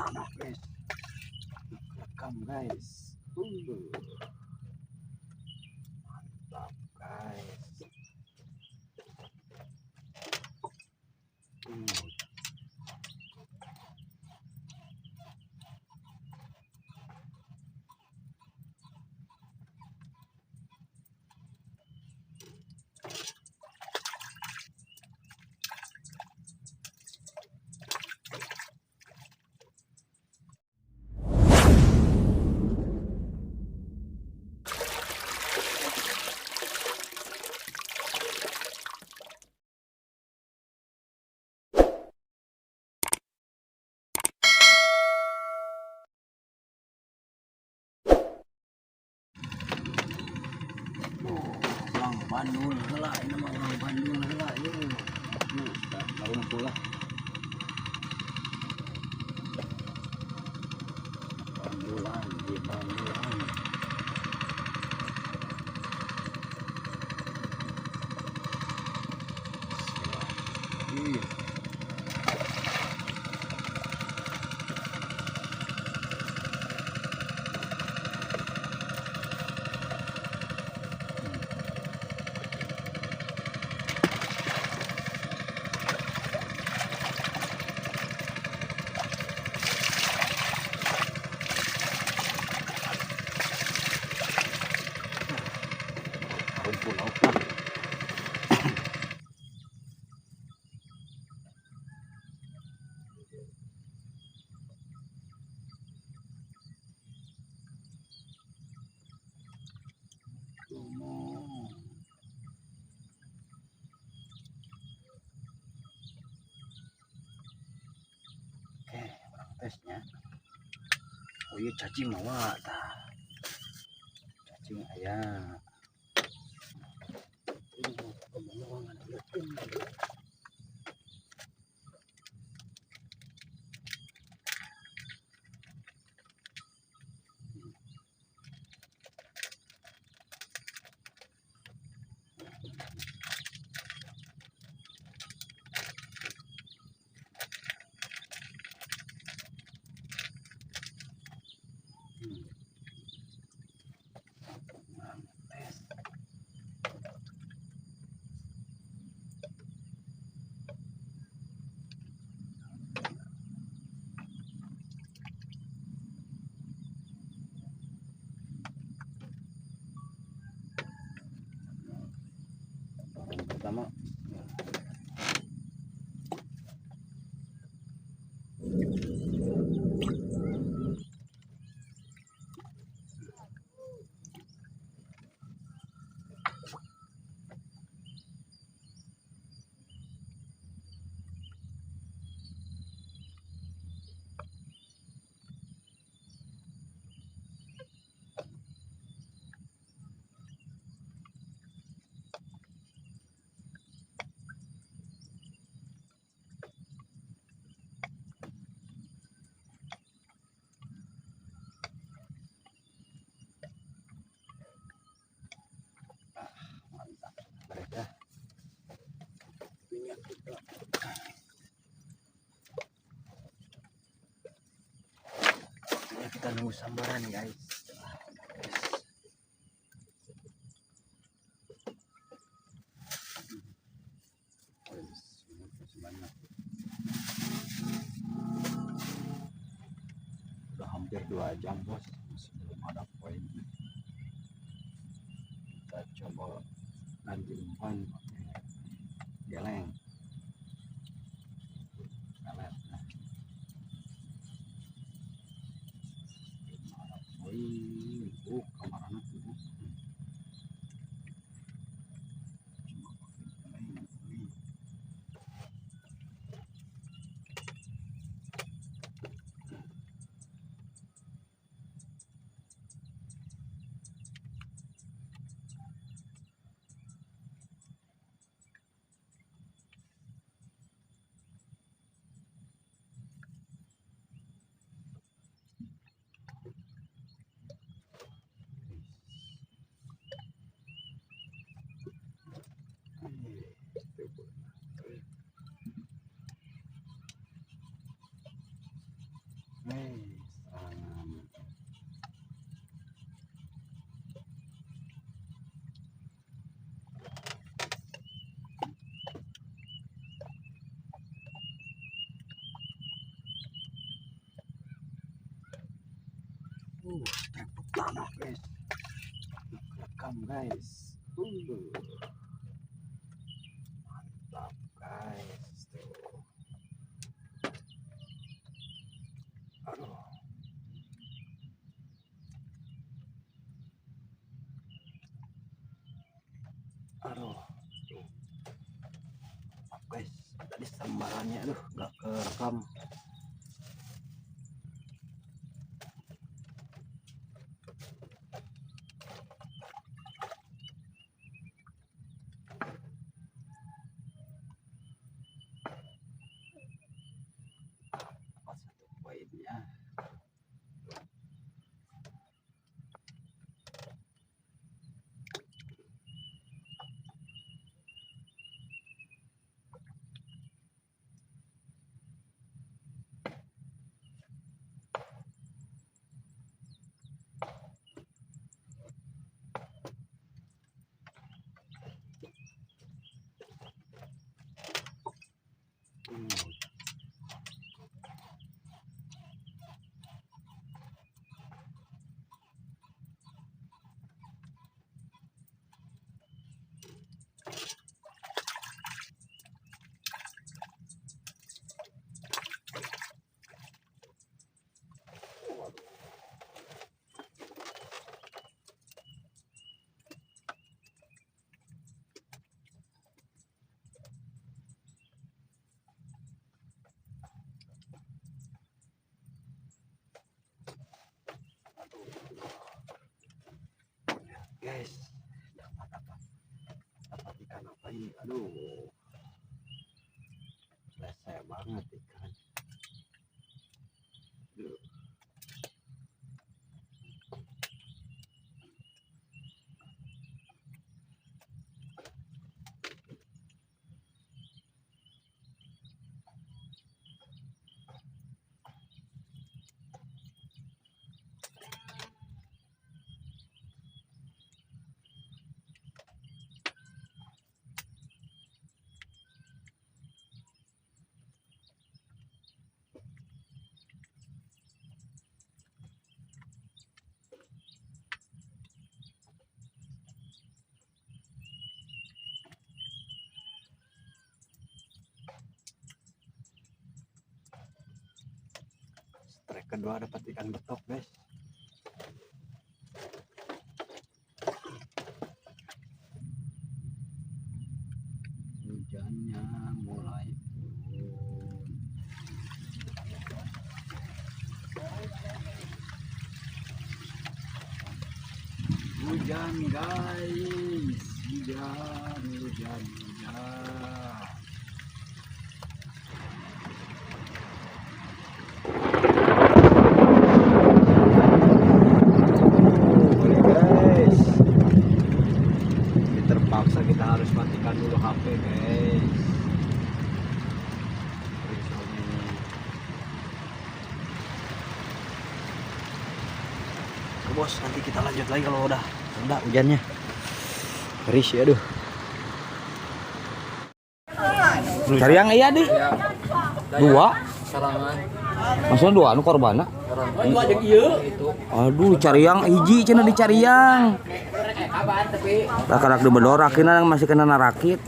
guys, rekam guys. Mantap guys. Bandung lah, ini mah orang Bandung lah, yuk. Baru masuk lah. Bandulan di Bandulan. Kumpul lautan. Oke, tesnya. Oh iya, cacing mawa tah. Cacing ayah. Pertama mereka minyak kita. Ini kita nunggu sambaran guys. Udah hampir 2 jam bos, masih belum ada poin. Kita coba ganti umpan geleng. Kamar anak itu. serangan. Strike pertama guys, rekam guys. Mantap guys tuh. Aduh. Aduh. Tuh. Maaf guys, tadi sambarannya aduh nggak kerekam. Satu poinnya. Guys, dapat ikan apa ini? Aduh, selesai banget ikan. Aduh. Strike kedua dapat ikan betok guys. Hujannya mulai turun. Hujan guys, hujan. Terpaksa kita harus matikan dulu HP guys. Bos, nanti kita lanjut lagi kalau udah hujannya. Risih aduh. Cari yang iya di. Dua. Maksudnya dua anu korbanna. Aduh, cari yang hiji cenah dicari yang. Tak karak di bedorak masih kena narakit.